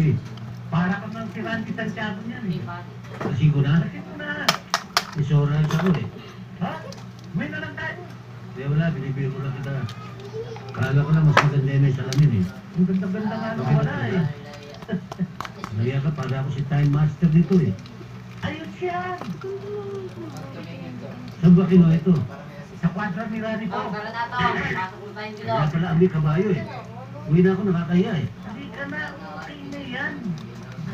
eh. Para ka ng si Randy Santiago niyan eh. Kasi ko na. Kasi ito na. Insurance ako eh. Ha? May na lang tayo. Hindi wala, binibigyan ko lang kita. Kala ko lang mas maganda yun yung salamin eh. Ang ganda-ganda nga nung wala eh. Nariya ka, para ako si Time Master dito eh. Ayun siya. Saan ba kinuha ito? Sa kwadra ni Rani ko. Kaya pala may kabayo eh. Uwi na ako, nakakahiya eh. Hindi ka na. Okay na yan.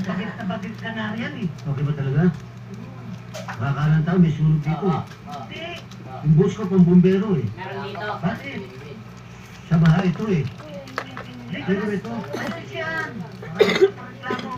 Bakit na bakit ka na yan eh. Okay ba talaga? Kakalang tao, may sunog dito eh. Hindi. Yung boss ko pang bumbero eh. Meron dito. Bakit? Sa bahay ito eh. Hindi ka Pero na. ito, Ayun siya. Reklamo.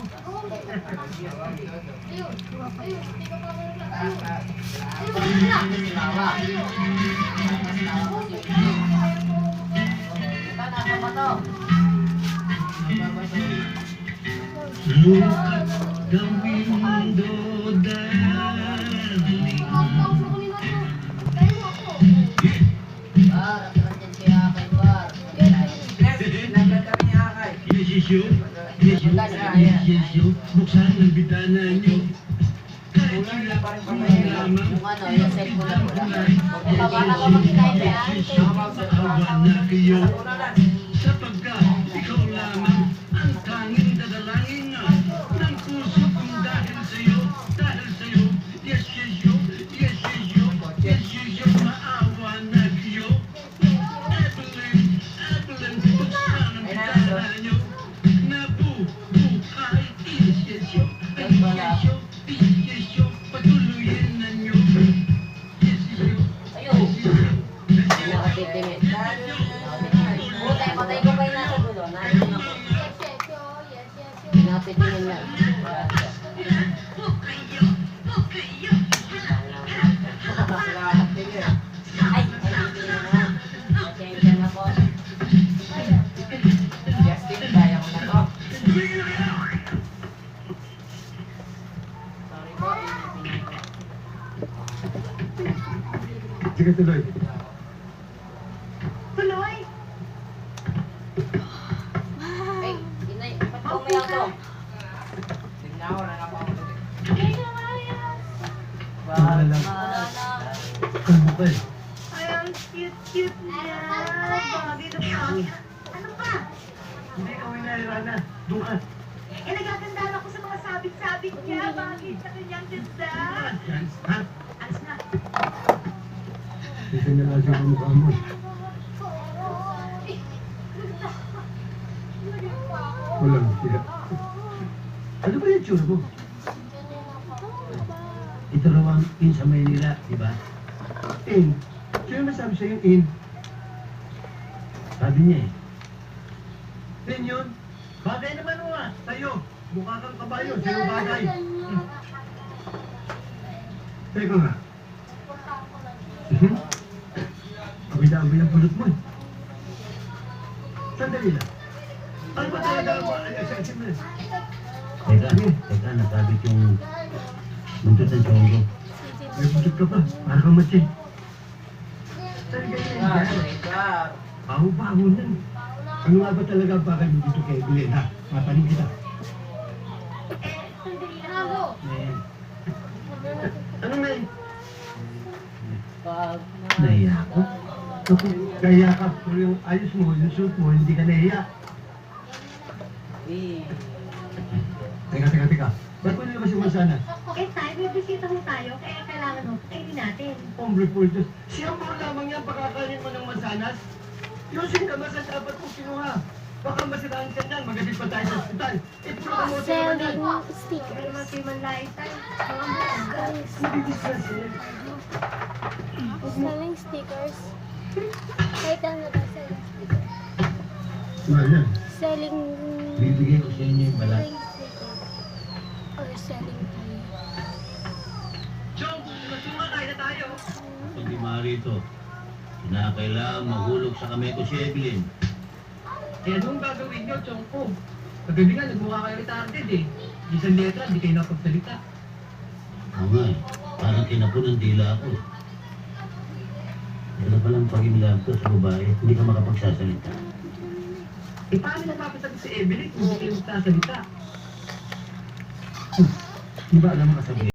look at the window, darling. Yes, yes, you. Yes, you. Yes, yes, you. Buksan ang bitana niyo. Kahit sila lamang. Yung cellphone na pula. Awa na kayo. Sapagkat ikaw lamang ang tanging dadalangin ng puso kong dahil sa'yo. Dahil sa'yo. Yes, yes, you. Yes, yes, you. Yes, yes, you. Maawa na kayo. Evelyn, Evelyn, buksan ang bitana niyo. Nabubuhay. Yes, yes, you. Yes, yes, you. Yes, yes, you. Patuloyin na niyo. Yes, yes, you. Ayun. Nakatitingin. Patay ko kayo nasa dulo. Nandun ako. Nakatitingin lang. Ay, titingin na. Pasensya na po. Justin, kaya ko na to. Sorry po. Sige, tuloy. Tuloy. Ay, inay, ba't pumayaw to? Wala lang. Wala na. Kalbo ka eh. Ay, ang cute-cute niya. Bagay na bagay. Ano ka? Hindi ka winalala. Doon ka. Eh, nagagandaan ako sa mga sabit-sabit niya. Bakit sa kanyang ganda? Ha? Alas na. Isa na lang siya ang mukha mo. Walang siya. Ano ba yung tsura mo? Ito raw ang in sa Maynila, di ba? In? Sino masabi sa'yo yung in? Sabi niya eh. In yun? Bagay naman mo ah. Sa'yo. Mukha kang kabayo. Sa'yo bagay. Teka nga. Amoy ang pulot mo eh. Sandali lang. Ano ba talaga mo? Teka, nasabit yung buntot ng chongo. May buntot ka pa, para kang matsin. Talaga yun. Baho-baho na. Ano nga ba talaga ang bagay mo dito kay Evelyn, ha? Mapanin kita. Sandali lang ako. Ano na eh? Pag Nahiya ako? Naku, kaya ka, pero yung ayos mo, yung suit mo, hindi ka nahiya. Teka. Ba't mo nilabas yung mansanas? Eh, tayo, may bisita ho tayo. Kaya kailangan ho, kainin natin. Hombre Fultos, siya mo lamang yan pakakanin mo ng mansanas? Yung singkamas ang dapat mo kinuha. Baka masiraan ka niyan, magalit pa tayo sa ospital. Puro ka mo Selling Pero stickers. matimalay tayo. Mga guys. Hindi discuss eh. Selling stickers. Kahit ano ba, selling stickers. Mahal yan. Selling... Bibigay ko sa inyo yung balat. Selling stickers. Or selling tea. Chong, masunga tayo na tayo. Pag di marito, kinakailangan mahulog sa kamay ko si Evelyn. Eh, anong gagawin nyo, Chong ko? Kagabi nga, nagmukha kayo retarded eh. Isang letra, di kayo napagsalita. Oo nga eh, parang tinapon ng dila ako eh. Ano palang pag-imilab ko sa babae, hindi ka makapagsasalita. Eh, paano napapasagot si Evelyn kung hindi kayo magsasalita? Di ba alam mo kasabihin?